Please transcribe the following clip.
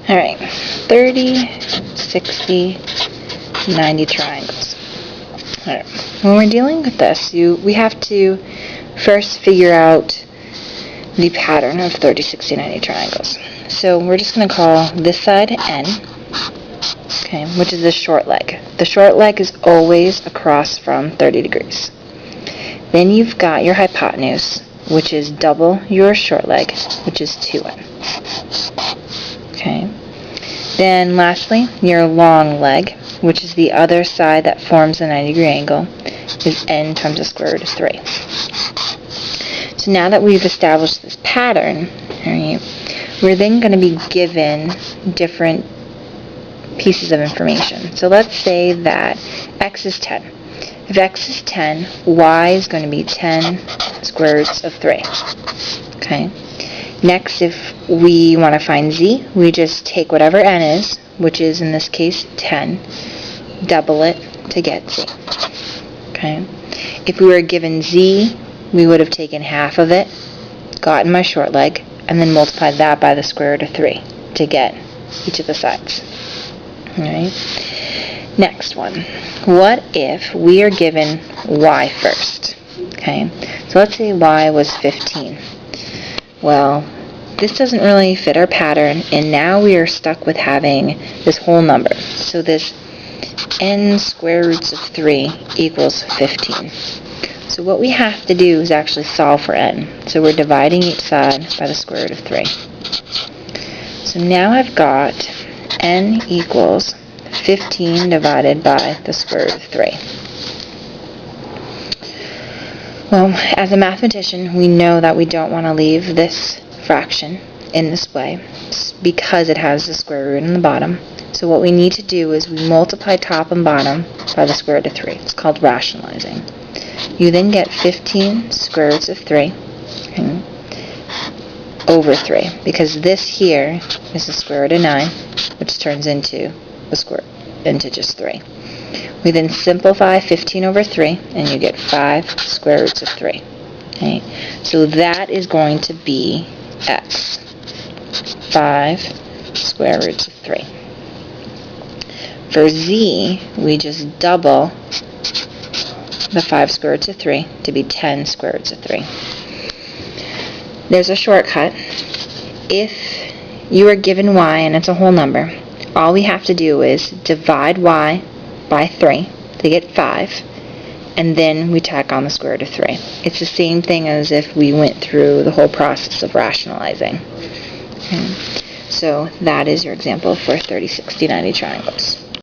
Alright, 30, 60, 90 triangles. Alright, when we're dealing with this, we have to first figure out the pattern of 30, 60, 90 triangles. So we're just going to call this side N, okay, which is the short leg. The short leg is always across from 30 degrees. Then you've got your hypotenuse, which is double your short leg, which is 2N. Okay. Then lastly, your long leg, which is the other side that forms the 90-degree angle, is N times the square root of 3. So now that we've established this pattern, right, we're then going to be given different pieces of information. So let's say that x is 10. If x is 10, y is going to be 10 square roots of 3. Okay. Next, if we want to find z, we just take whatever n is, which is in this case 10, double it to get z. Okay. If we were given z, we would have taken half of it, gotten my short leg, and then multiplied that by the square root of 3 to get each of the sides. Alright. Next one. What if we are given y first? Okay. So let's say y was 15. Well, this doesn't really fit our pattern, and now we are stuck with having this whole number. So this n square roots of 3 equals 15. So what we have to do is actually solve for n. So we're dividing each side by the square root of 3. So now I've got n equals 15 divided by the square root of 3. Well, as a mathematician, we know that we don't want to leave this fraction in this way because it has the square root in the bottom. So what we need to do is we multiply top and bottom by the square root of 3. It's called rationalizing. You then get 15 square roots of 3 over 3, because this here is the square root of 9, which turns into just 3. We then simplify 15 over 3, and you get 5 square roots of 3. Okay? So that is going to be x, 5 square roots of 3. For z, we just double the 5 square roots of 3 to be 10 square roots of 3. There's a shortcut. If you are given y and it's a whole number, all we have to do is divide y by 3 to get 5, and then we tack on the square root of 3. It's the same thing as if we went through the whole process of rationalizing. Okay. So that is your example for 30, 60, 90 triangles.